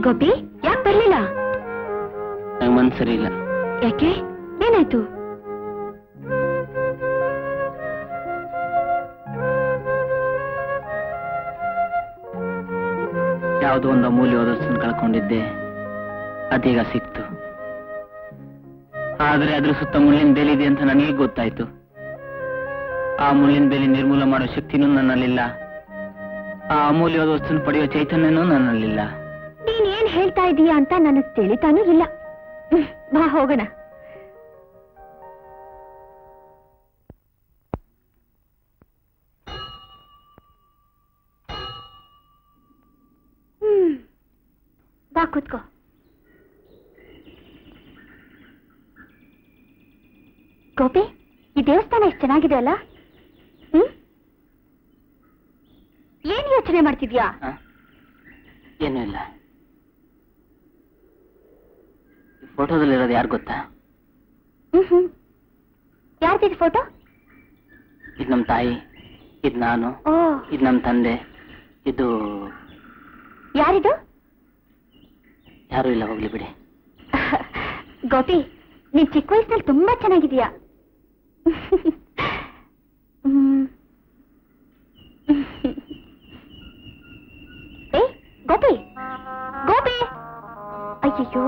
ಗೋಪಿ ಯಾಕೆ ಬರ್ಲಿಲ್ಲ? ನಂಗೆ ಮನ್ಸು ಸರಿ ಇಲ್ಲ. ಯಾಕೆ? ಏನಾಯ್ತು? ಯಾವುದೋ ಒಂದು ಅಮೂಲ್ಯವಾದ ವಸ್ತುವನ್ನು ಕಳ್ಕೊಂಡಿದ್ದೆ, ಅದೀಗ ಸಿಕ್ತು. ಆದ್ರೆ ಅದ್ರ ಸುತ್ತ ಮುಳ್ಳಿನ ಬೇಲಿ ಇದೆ ಅಂತ ನನಗೆ ಗೊತ್ತಾಯ್ತು. ಆ ಮುಳ್ಳಿನ ಬೇಲಿ ನಿರ್ಮೂಲ ಮಾಡೋ ಶಕ್ತಿನೂ ನನ್ನಲ್ಲಿಲ್ಲ. ಆ ಅಮೂಲ್ಯವಾದ ವಸ್ತುವನ್ನು ಪಡೆಯೋ ಚೈತನ್ಯನೂ ನನ್ನಲ್ಲಿಲ್ಲ. ನೀನ್ ಏನ್ ಹೇಳ್ತಾ ಇದೀಯಾ ಅಂತ ನನಗ್ ತಿಳಿತಾನೂ ಇಲ್ಲ. ಬಾ ಹೋಗೋಣ. ಬಾ ಕೂತ್ಕೋ. ಗೋಪಿ, ಈ ದೇವಸ್ಥಾನ ಎಷ್ಟು ಚೆನ್ನಾಗಿದೆ ಅಲ್ಲ? ಏನ್ ಯೋಚನೆ ಮಾಡ್ತಿದ್ಯಾ? ಏನೂ ಇಲ್ಲ. ಫೋಟೋದಲ್ಲಿರೋದು ಯಾರು ಗೊತ್ತಾ? ಯಾರ್ದಿದ್ ಫೋಟೋ? ಇದು ನಮ್ಮ ತಾಯಿ, ಇದು ನಾನು, ಇದು ನಮ್ಮ ತಂದೆ, ಇದು ಯಾರಿದು? ಯಾರು ಇಲ್ಲ, ಹೋಗ್ಲಿ ಬಿಡಿ. ಗೋಪಿ, ನೀನ್ ಚಿಕ್ಕ ವಯಸ್ಸಿನಲ್ಲಿ ತುಂಬಾ ಚೆನ್ನಾಗಿದೀಯಾ. ಏ ಗೋಪಿ, ಗೋಪಿ, ಅಯ್ಯೋ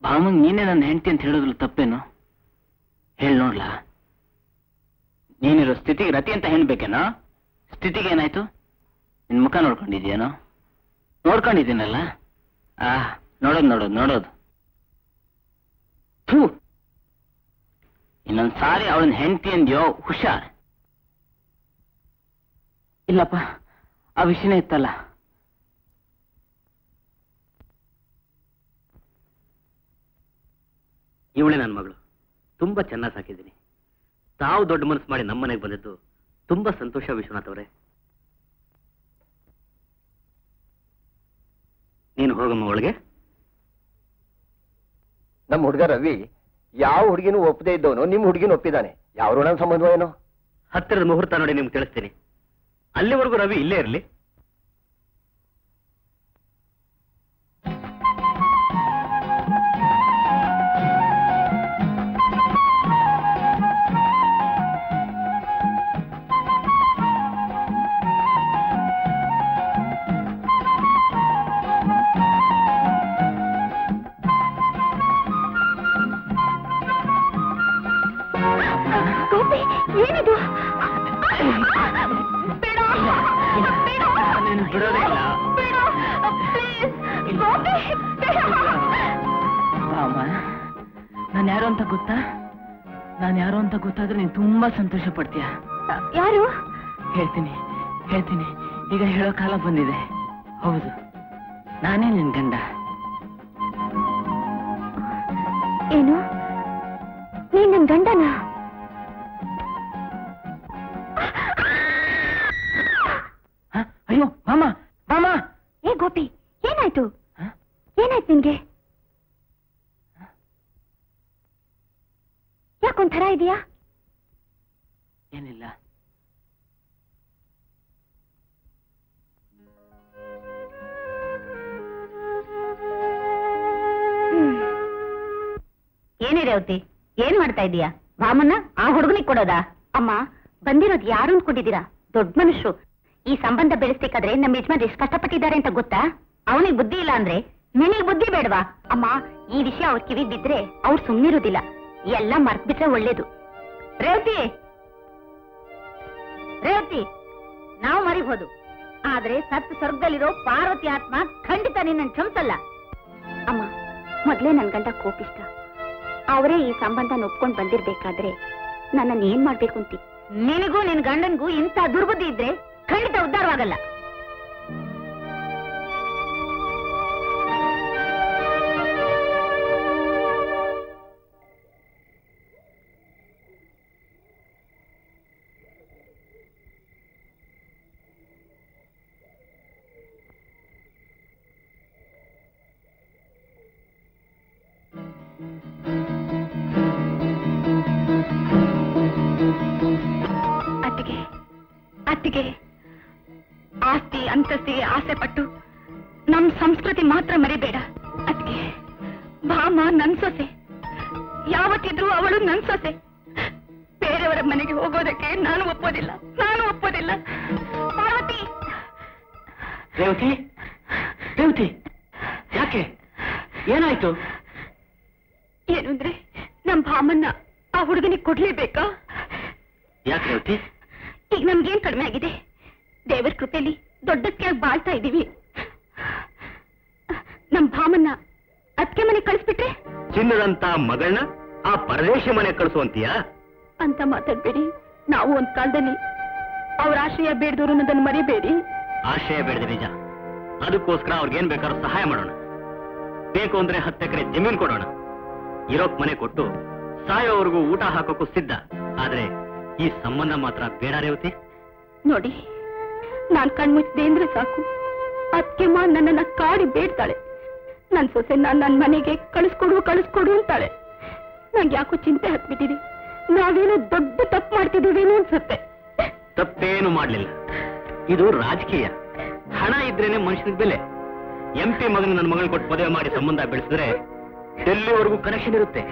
ಭಾಮಂಗ್ ನೀನೇ ನನ್ನ ಹೆಂಡತಿ ಅಂತ ಹೇಳೋದ್ರಲ್ಲಿ ತಪ್ಪೇನು? ಹೇಳಿ ನೋಡ್ಲಾ. ನೀನಿರೋ ಸ್ಥಿತಿಗೆ ರತಿ ಅಂತ ಹೇಳ್ಬೇಕೇನೋ? ಸ್ಥಿತಿಗೆ ಏನಾಯ್ತು? ನಿನ್ ಮುಖ ನೋಡ್ಕೊಂಡಿದ್ಯೇನೋ? ನೋಡ್ಕೊಂಡಿದ್ದೀನಲ್ಲ. ನೋಡೋದು. ಇನ್ನೊಂದ್ ಸಾರಿ ಅವಳನ್ನ ಹೆಂಡತಿ ಅಂದ್ಯೋ ಹುಷಾರ್. ಇಲ್ಲಪ್ಪ, ಆ ವಿಷಯನೇ ಇತ್ತಲ್ಲ. ಇವಳೆ ನನ್ನ ಮಗಳು. ತುಂಬಾ ಚೆನ್ನಾಗಿ ಸಾಕಿದ್ದೀನಿ. ತಾವು ದೊಡ್ಡ ಮನಸ್ಸು ಮಾಡಿ ನಮ್ಮನೆಗೆ ಬಂದಿದ್ದು ತುಂಬಾ ಸಂತೋಷ ವಿಶ್ವನಾಥ್ ಅವರೇ. ನೀನು ಹೋಗಮ್ಮ ಒಳಗೆ. ನಮ್ಮ ಹುಡುಗ ರವಿ ಯಾವ ಹುಡುಗಿನೂ ಒಪ್ಪದೇ ಇದ್ದವನು ನಿಮ್ಮ ಹುಡುಗಿನ ಒಪ್ಪಿದ್ದಾನೆ. ಯಾವ ಋಣ ಸಂಬಂಧ ಏನೋ? ಹತ್ತಿರದ ಮುಹೂರ್ತ ನೋಡಿ ನಿಮ್ಗೆ ತಿಳಿಸ್ತೀನಿ. ಅಲ್ಲಿವರೆಗೂ ರವಿ ಇಲ್ಲೇ ಇರಲಿ. ಏನಿದು? ನಾನು ಯಾರು ಅಂತ ಗೊತ್ತಾ? ನಾನು ಯಾರು ಅಂತ ಗೊತ್ತಾದ್ರೆ ನೀನು ತುಂಬಾ ಸಂತೋಷ ಪಡ್ತೀಯ. ಯಾರು? ಹೇಳ್ತೀನಿ. ಈಗ ಹೇಳೋ ಕಾಲ ಬಂದಿದೆ. ಹೌದು, ನಾನೇ ನಿನ್ ಗಂಡ. ಏನು? ನೀನ್ ನನ್ ಗಂಡನಾ? ಅಯ್ಯೋ ಮಾಮ. ಏ ಗೋಪಿ, ಏನಾಯ್ತು ನಿನ್ಗೆ? ಯಾಕೊಂಥರ ಇದೆಯಾ? ಏನಿಲ್ಲ. ಏನೇ ರೇವತಿ, ಏನ್ ಮಾಡ್ತಾ ಇದೀಯಾ? ಭಾಮನ್ನ ಆ ಹುಡುಗನಿಗೆ ಕೊಡೋದಾ? ಅಮ್ಮ, ಬಂದಿರೋದು ಯಾರು ಅನ್ಕೊಂಡಿದ್ದೀರಾ? ದೊಡ್ಡ ಮನುಷ್ಯರು. ಈ ಸಂಬಂಧ ಬೆಳೆಸ್ಬೇಕಾದ್ರೆ ನಮ್ಮ ಯಜಮಾನ್ ಎಷ್ಟು ಕಷ್ಟಪಟ್ಟಿದ್ದಾರೆ ಅಂತ ಗೊತ್ತಾ? ಅವನಿಗೆ ಬುದ್ಧಿ ಇಲ್ಲ ಅಂದ್ರೆ ನಿನಗೆ ಬುದ್ಧಿ ಬೇಡವಾ? ಅಮ್ಮ, ಈ ವಿಷಯ ಅವ್ರ ಕಿವಿ ಬಿದ್ರೆ ಅವ್ರು ಸುಮ್ಮನಿರುವುದಿಲ್ಲ. ಎಲ್ಲ ಮರ್ತ್ ಬಿಟ್ರೆ ಒಳ್ಳೇದು. ರೇವತಿ, ನಾವು ಮರಿಬಹುದು, ಆದ್ರೆ ಸತ್ತು ಸ್ವರ್ಗದಲ್ಲಿರೋ ಪಾರ್ವತಿ ಆತ್ಮ ಖಂಡಿತ ನಿನ್ನ ಕ್ಷಮಿಸಲ್ಲ. ಅಮ್ಮ, ಮೊದ್ಲೇ ನನ್ ಗಂಡ ಕೋಪಿಷ್ಟ. ಅವರೇ ಈ ಸಂಬಂಧ ಒಪ್ಕೊಂಡ್ ಬಂದಿರ್ಬೇಕಾದ್ರೆ ನನ್ನನ್ನು ಏನ್ ಮಾಡ್ಬೇಕು ಅಂತ ನಿನಗೂ ನಿನ್ ಗಂಡನ್ಗೂ ಇಂಥ ದುರ್ಬುದ್ಧಿ ಇದ್ರೆ ಖಂಡಿತ ಉದ್ಧಾರವಾಗಲ್ಲ. ಅತ್ತಿಗೆ ಆಸ್ತಿ ಅಂತಸ್ತಿಗೆ ಆಸೆ ಪಟ್ಟು ನಮ್ ಸಂಸ್ಕೃತಿ ಮಾತ್ರ ಮರಿಬೇಡ ಅತ್ತಿಗೆ. ಭಾಮ ನನ್ ಸೊಸೆ, ಯಾವತ್ತಿದ್ರೂ ಅವಳು ನನ್ ಸೊಸೆ. ಬೇರೆಯವರ ಮನೆಗೆ ಹೋಗೋದಕ್ಕೆ ನಾನು ಒಪ್ಪೋದಿಲ್ಲ. ಪಾರ್ವತಿ, ರೇವತಿ, ರೇವತಿ, ಯಾಕೆ? ಏನಾಯ್ತು? ಏನು ಅಂದ್ರೆ ನಮ್ ಭಾಮನ್ನ ಆ ಹುಡುಗನಿಗೆ ಕೊಡ್ಲೇಬೇಕಾ? ಯಾಕೆ ರೇವತಿ? ಈಗ ನಮ್ಗೇನ್ ಕಡಿಮೆ ಆಗಿದೆ? ದೇವರ ಕೃಪೆಯಲ್ಲಿ ದೊಡ್ಡಕ್ಕಾಗಿ ಬಾಳ್ತಾ ಇದೀವಿ. ನಮ್ ಭಾಮನ್ನ ಅದಕ್ಕೆ ಮನೆ ಕಳಿಸ್ಬಿಟ್ರೆ? ಚಿನ್ನದಂತ ಮಗಳನ್ನ ಆ ಪರದೇಶಿ ಮನೆ ಕಳಿಸುವಂತೀಯಾ ಅಂತ ಮಾತಾಡ್ಬೇಡಿ. ನಾವು ಒಂದ್ ಕಾಲದಲ್ಲಿ ಅವ್ರ ಆಶ್ರಯ ಬೇಡದವ್ರು ಅನ್ನೋದನ್ನ ಮರಿಬೇಡಿ. ಆಶ್ರಯ ಬೇಡದೆ ನಿಜ. ಅದಕ್ಕೋಸ್ಕರ ಅವ್ರಿಗೇನ್ ಬೇಕಾದ್ರೂ ಸಹಾಯ ಮಾಡೋಣ. ಬೇಕು ಅಂದ್ರೆ 10 ಎಕರೆ ಜಮೀನ್ ಕೊಡೋಣ. ಇರೋಕ್ ಮನೆ ಕೊಟ್ಟು ಸಾಯೋವರೆಗೂ ಊಟ ಹಾಕೋಕ್ಕೂ ಸಿದ್ಧ. ಆದ್ರೆ ಈ ಸಂಬಂಧ ಮಾತ್ರ ಬೇಡ ರೇವತಿ. ನೋಡಿ, ನಾನ್ ಕಣ್ಮುಚ್ಚಿದೆ ಅಂದ್ರೆ ಸಾಕು, ಅದಕ್ಕೆ ನನ್ನನ್ನ ಕಾಡಿ ಬೇಡ್ತಾಳೆ. ನನ್ ಸೊಸೆ ನನ್ನ ಮನೆಗೆ ಕಳಿಸ್ಕೊಡು ಅಂತಾಳೆ. ನಂಗೆ ಯಾಕೋ ಚಿಂತೆ ಹತ್ಬಿಟ್ಟಿದೆ. ನಾವೇನೋ ದೊಡ್ಡ ತಪ್ಪು ಮಾಡ್ತಿದ್ದೀವೇನೋ ಅನ್ಸುತ್ತೆ. ತಪ್ಪೇನು ಮಾಡ್ಲಿಲ್ಲ. ಇದು ರಾಜಕೀಯ. ಹಣ ಇದ್ರೇನೆ ಮನುಷ್ಯನಿಗೆ ಬೆಲೆ. MP ಮಗನ ನನ್ನ ಮಗಳನ್ನ ಕೊಟ್ಟು ಮದುವೆ ಮಾಡಿ ಸಂಬಂಧ ಬೆಳೆಸಿದ್ರೆ ಡೆಲ್ಲಿವರೆಗೂ ಕನೆಕ್ಷನ್ ಇರುತ್ತೆ.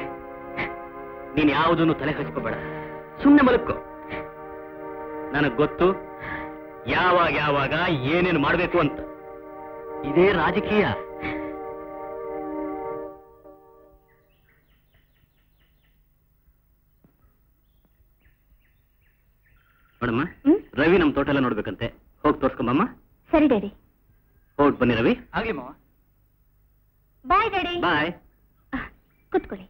ನೀನ್ ಯಾವುದನ್ನು ತಲೆ ಹಚ್ಕೋಬೇಡ, ಸುಮ್ಮನೆ ಮಲಕ್ಕೋ. ನನಗ್ ಗೊತ್ತು ಯಾವಾಗ ಏನೇನು ಮಾಡ್ಬೇಕು ಅಂತ. ಇದೇ ರಾಜಕೀಯ. ನೋಡಮ್ಮ, ರವಿ ನಮ್ ತೋಟ ಎಲ್ಲ ನೋಡ್ಬೇಕಂತೆ. ಹೋಗಿ ತೋರ್ಸ್ಕೊಂಬಮ್ಮ. ಸರಿ ಡ್ಯಾಡಿ. ಹೋಗಿ ಬನ್ನಿ ರವಿ. ಆಗ್ಲಿ ಮಾವ. Bye daddy. ಬಾಯ್. ಕೂತ್ಕೊಳ್ಳಿ.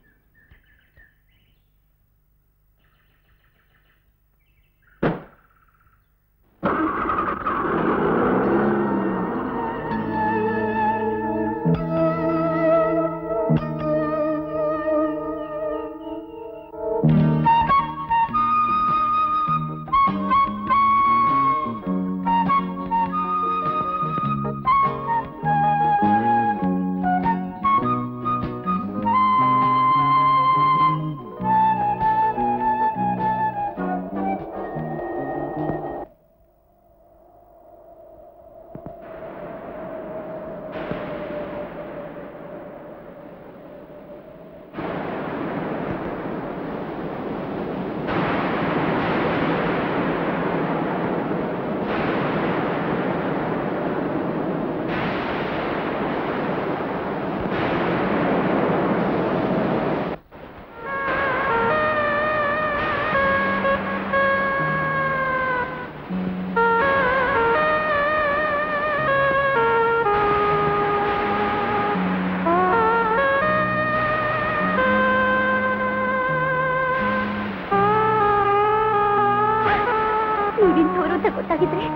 ಗೊತ್ತಾಗಿದ್ರೆ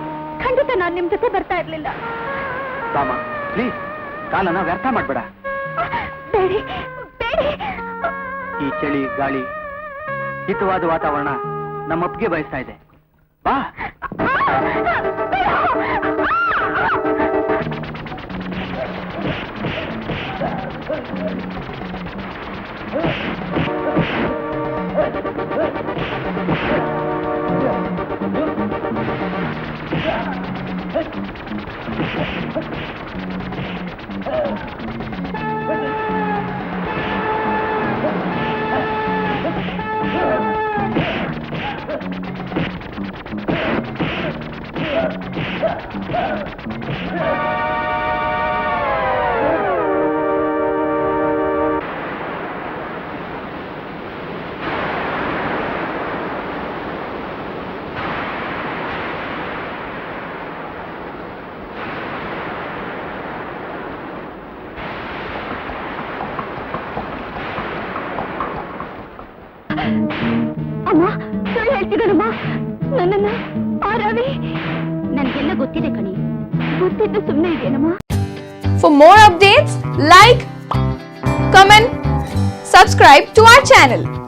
ಖಂಡಿತ ನಾನು ನಿಮ್ ಜೊತೆ ಬರ್ತಾ ಇರ್ಲಿಲ್ಲ. ಬಾಮ, ಪ್ಲೀಸ್ ಕಾಲನ ವ್ಯರ್ಥ ಮಾಡ್ಬೇಡ. ಬೇಡಿ ಬೇಡಿ. ಈ ಚಳಿ ಗಾಳಿ ಹಿತವಾದ ವಾತಾವರಣ ನಮ್ಮಪ್ಪಿಗೆ ಬಯಸ್ತಾ ಇದೆ. ಬಾ. ಅಮ್ಮ ಸುಳ್ಳು ಹೇಳ್ತಿದ್ದಾನಮ್ಮ. ನನ್ನನ್ನ ಆ ರವಿ ನನ್ಗೆಲ್ಲ ಗೊತ್ತಿದೆ ಕಣಿ. ಗೊತ್ತಿದ್ದು ಸುಮ್ಮನೆ ಇದೆಯೇನಮ್ಮ? For more updates, like, comment, subscribe to our channel.